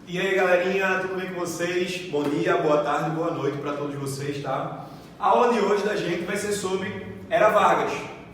E aí galerinha, tudo bem com vocês? Bom dia, boa tarde, boa noite para todos vocês, tá? A aula de hoje da gente vai ser sobre Era Vargas.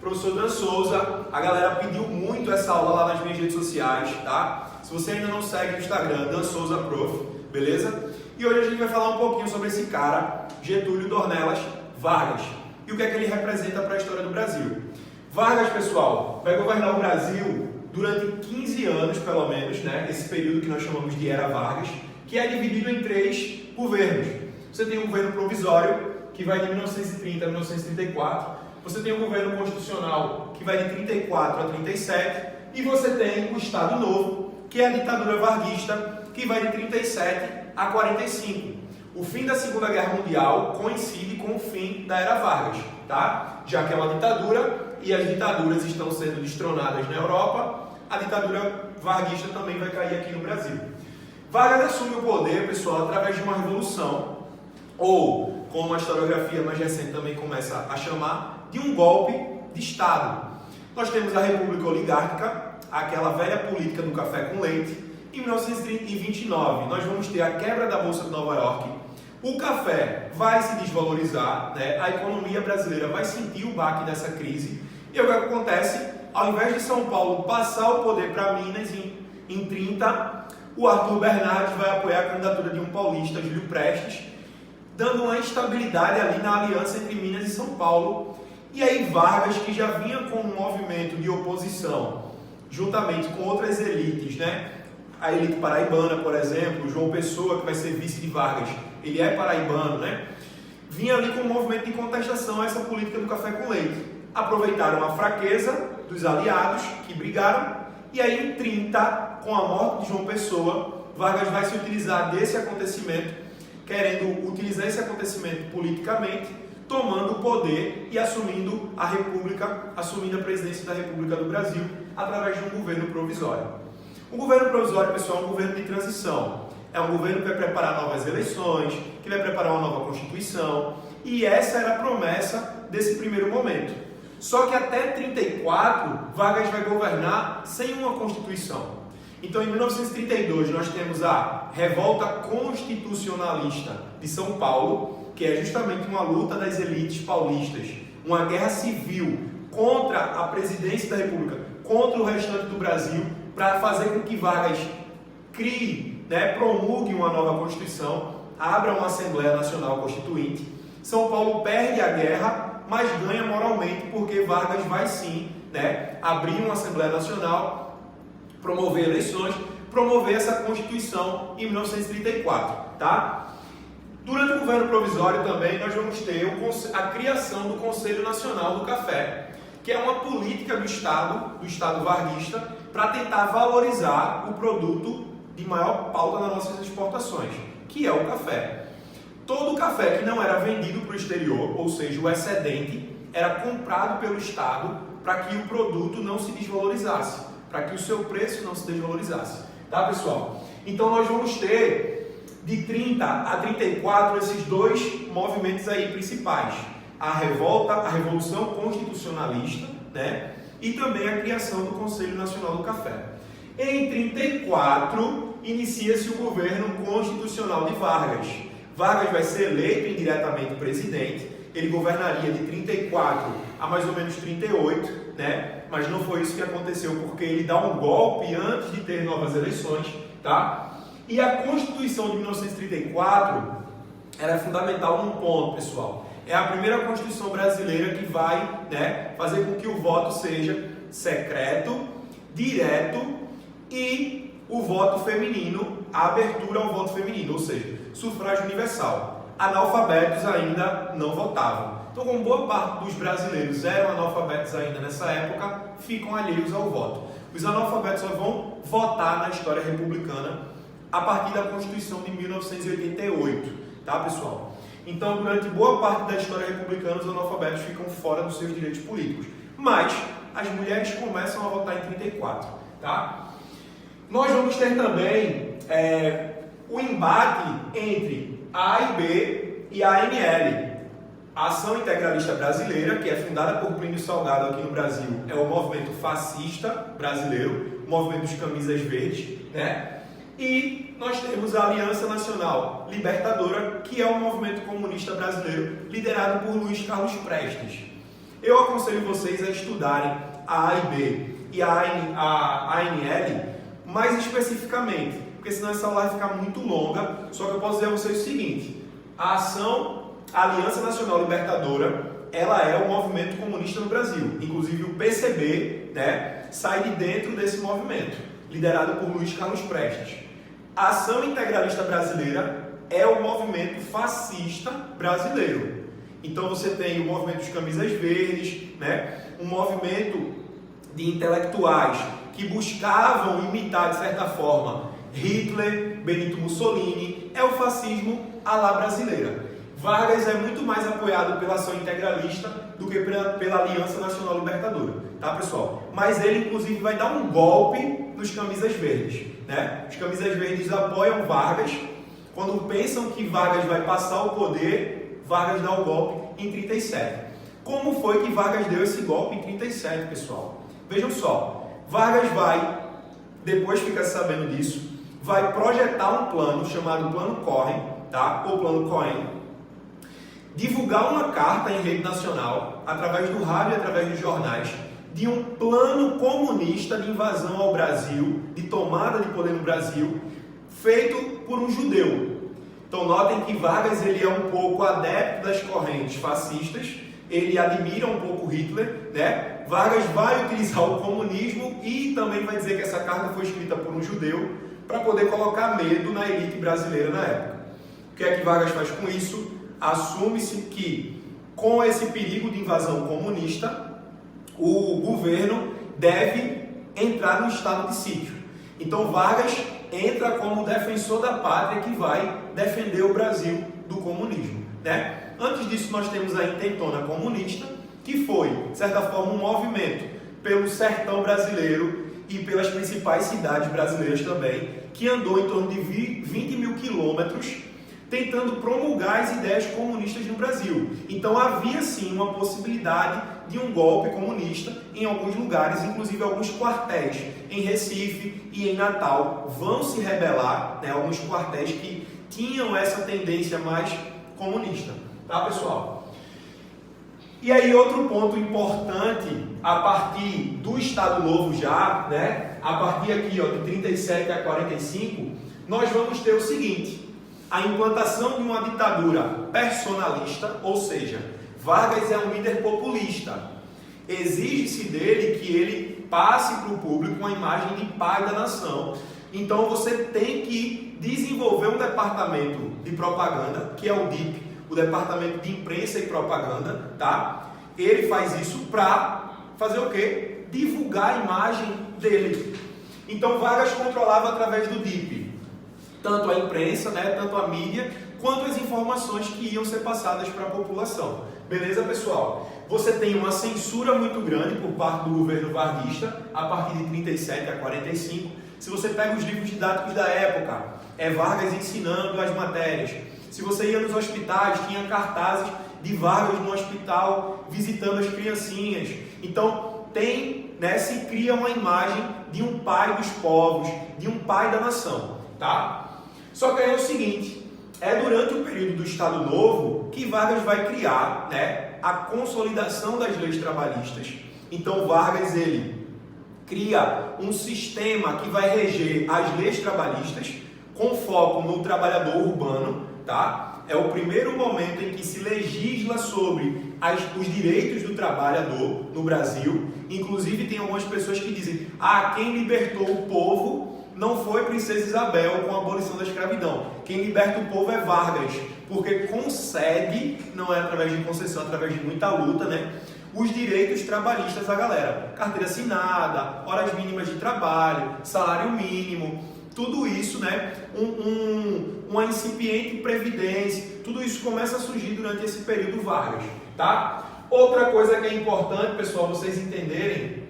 Professor Dan Souza, a galera pediu muito essa aula lá nas minhas redes sociais, tá? Se você ainda não segue o Instagram, Dan Souza Prof, beleza? E hoje a gente vai falar um pouquinho sobre esse cara, Getúlio Dornelas Vargas, e o que é que ele representa para a história do Brasil. Vargas, pessoal, vai governar o Brasil durante 15 anos, pelo menos, né? Esse período que nós chamamos de Era Vargas, que é dividido em 3 governos. Você tem um governo provisório, que vai de 1930 a 1934. Você tem o governo constitucional, que vai de 34 a 37. E você tem o Estado Novo, que é a ditadura varguista, que vai de 37 a 45. O fim da Segunda Guerra Mundial coincide com o fim da Era Vargas, tá? Já que é uma ditadura e as ditaduras estão sendo destronadas na Europa, a ditadura varguista também vai cair aqui no Brasil. Vargas assume o poder, pessoal, através de uma revolução, ou, como a historiografia mais recente também começa a chamar, de um golpe de Estado. Nós temos a República Oligárquica, aquela velha política do café com leite. Em 1929, nós vamos ter a quebra da Bolsa de Nova York. O café vai se desvalorizar, né? A economia brasileira vai sentir o baque dessa crise. E o que acontece? Ao invés de São Paulo passar o poder para Minas em 30, o Arthur Bernardes vai apoiar a candidatura de um paulista, Júlio Prestes, dando uma instabilidade ali na aliança entre Minas e São Paulo. E aí Vargas, que já vinha com um movimento de oposição, juntamente com outras elites, né? A elite paraibana, por exemplo, João Pessoa, que vai ser vice de Vargas, ele é paraibano, né? Vinha ali com um movimento de contestação a essa política do café com leite. Aproveitaram a fraqueza dos aliados que brigaram, e aí em 30, com a morte de João Pessoa, Vargas vai se utilizar desse acontecimento, querendo utilizar esse acontecimento politicamente, tomando o poder e assumindo a República, assumindo a presidência da República do Brasil, através de um governo provisório. O governo provisório, pessoal, é um governo de transição. É um governo que vai preparar novas eleições, que vai preparar uma nova Constituição, e essa era a promessa desse primeiro momento. Só que até 34, Vargas vai governar sem uma Constituição. Então, em 1932, nós temos a Revolta Constitucionalista de São Paulo, que é justamente uma luta das elites paulistas, uma guerra civil contra a presidência da República, contra o restante do Brasil, para fazer com que Vargas crie, né, promulgue uma nova Constituição, abra uma Assembleia Nacional Constituinte. São Paulo perde a guerra, mas ganha moralmente, porque Vargas vai sim, né, abrir uma Assembleia Nacional, promover eleições, promover essa Constituição em 1934, tá? Durante o governo provisório também nós vamos ter a criação do Conselho Nacional do Café, que é uma política do Estado varguista, para tentar valorizar o produto de maior pauta nas nossas exportações, que é o café. Todo o café que não era vendido para o exterior, ou seja, o excedente, era comprado pelo Estado para que o produto não se desvalorizasse, para que o seu preço não se desvalorizasse. Tá, pessoal? Então nós vamos ter de 30 a 34 esses dois movimentos aí principais. A revolta, a Revolução Constitucionalista, né? E também a criação do Conselho Nacional do Café. Em 34, inicia-se o governo constitucional de Vargas. Vargas vai ser eleito indiretamente presidente. Ele governaria de 34 a mais ou menos 38, né? Mas não foi isso que aconteceu, porque ele dá um golpe antes de ter novas eleições, tá? E a Constituição de 1934 era fundamental num ponto, pessoal. É a primeira Constituição brasileira que vai, né, fazer com que o voto seja secreto, direto e o voto feminino, a abertura ao voto feminino, ou seja, sufrágio universal. Analfabetos ainda não votavam. Então, como boa parte dos brasileiros eram analfabetos ainda nessa época, ficam alheios ao voto. Os analfabetos só vão votar na história republicana a partir da Constituição de 1988, tá, pessoal? Então, durante boa parte da história republicana, os analfabetos ficam fora dos seus direitos políticos. Mas as mulheres começam a votar em 34, tá? Nós vamos ter também o embate entre a AIB e a ANL. A Ação Integralista Brasileira, que é fundada por Plínio Salgado aqui no Brasil, é o movimento fascista brasileiro, o movimento dos camisas verdes, né? E nós temos a Aliança Nacional Libertadora, que é o movimento comunista brasileiro liderado por Luiz Carlos Prestes. Eu aconselho vocês a estudarem a A e B e a ANL mais especificamente, porque senão essa aula vai ficar muito longa. Só que eu posso dizer a vocês o seguinte: a Aliança Nacional Libertadora, ela é o movimento comunista no Brasil. Inclusive o PCB, né, sai de dentro desse movimento, liderado por Luiz Carlos Prestes. A Ação Integralista Brasileira é o movimento fascista brasileiro. Então você tem o movimento dos camisas verdes, né, um movimento de intelectuais que buscavam imitar, de certa forma, Hitler, Benito Mussolini. É o fascismo à la brasileira. Vargas é muito mais apoiado pela Ação Integralista do que pela Aliança Nacional Libertadora, tá, pessoal? Mas ele, inclusive, vai dar um golpe nos camisas verdes, né? Os camisas verdes apoiam Vargas. Quando pensam que Vargas vai passar o poder, Vargas dá o golpe em 37. Como foi que Vargas deu esse golpe em 37, pessoal? Vejam só, Vargas vai, depois fica sabendo disso, vai projetar um plano chamado Plano Cohen, tá? Ou Plano Cohen, divulgar uma carta em rede nacional, através do rádio e através dos jornais, de um plano comunista de invasão ao Brasil, de tomada de poder no Brasil, feito por um judeu. Então notem que Vargas ele é um pouco adepto das correntes fascistas, ele admira um pouco Hitler, né? Vargas vai utilizar o comunismo e também vai dizer que essa carta foi escrita por um judeu para poder colocar medo na elite brasileira na época. O que é que Vargas faz com isso? Assume-se que, com esse perigo de invasão comunista, o governo deve entrar no estado de sítio. Então Vargas entra como defensor da pátria que vai defender o Brasil do comunismo, né? Antes disso, nós temos a Intentona Comunista, que foi, de certa forma, um movimento pelo sertão brasileiro e pelas principais cidades brasileiras também, que andou em torno de 20 mil quilômetros tentando promulgar as ideias comunistas no Brasil. Então havia sim uma possibilidade de um golpe comunista em alguns lugares, inclusive alguns quartéis em Recife e em Natal vão se rebelar, né, alguns quartéis que tinham essa tendência mais comunista, tá, pessoal? E aí outro ponto importante, a partir do Estado Novo já, né, a partir aqui, ó, de 37 a 45, nós vamos ter o seguinte: a implantação de uma ditadura personalista, ou seja, Vargas é um líder populista. Exige-se dele que ele passe para o público uma imagem de pai da nação. Então você tem que desenvolver um departamento de propaganda, que é o DIP, o Departamento de Imprensa e Propaganda, tá? Ele faz isso para fazer o quê? Divulgar a imagem dele. Então Vargas controlava através do DIP tanto a imprensa, né, tanto a mídia, quanto as informações que iam ser passadas para a população. Beleza, pessoal? Você tem uma censura muito grande por parte do governo varguista, a partir de 37 a 45. Se você pega os livros didáticos da época, é Vargas ensinando as matérias. Se você ia nos hospitais, tinha cartazes de Vargas no hospital, visitando as criancinhas. Então, se cria uma imagem de um pai dos povos, de um pai da nação, tá? Só que aí é o seguinte, é durante o período do Estado Novo que Vargas vai criar, né, a consolidação das leis trabalhistas. Então Vargas ele cria um sistema que vai reger as leis trabalhistas com foco no trabalhador urbano, tá? É o primeiro momento em que se legisla sobre os direitos do trabalhador no Brasil. Inclusive tem algumas pessoas que dizem: quem libertou o povo não foi Princesa Isabel com a abolição da escravidão. Quem liberta o povo é Vargas, porque concede, não é através de concessão, é através de muita luta, né, os direitos trabalhistas à galera. Carteira assinada, horas mínimas de trabalho, salário mínimo, tudo isso, né, uma incipiente previdência, tudo isso começa a surgir durante esse período Vargas, tá? Outra coisa que é importante, pessoal, vocês entenderem,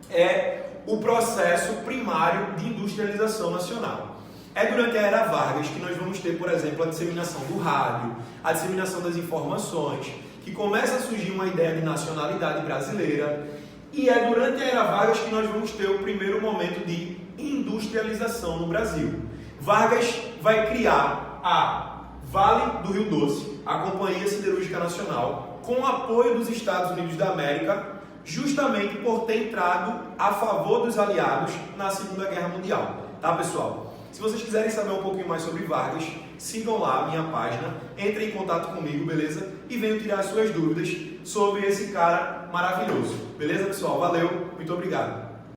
é o processo primário de industrialização nacional. É durante a era Vargas que nós vamos ter, por exemplo, a disseminação do rádio, a disseminação das informações, que começa a surgir uma ideia de nacionalidade brasileira, e é durante a era Vargas que nós vamos ter o primeiro momento de industrialização no Brasil. Vargas vai criar a Vale do Rio Doce, a Companhia Siderúrgica Nacional, com o apoio dos Estados Unidos da América, justamente por ter entrado a favor dos aliados na Segunda Guerra Mundial. Tá, pessoal? Se vocês quiserem saber um pouquinho mais sobre Vargas, sigam lá a minha página, entrem em contato comigo, beleza? E venham tirar as suas dúvidas sobre esse cara maravilhoso. Beleza, pessoal? Valeu, muito obrigado.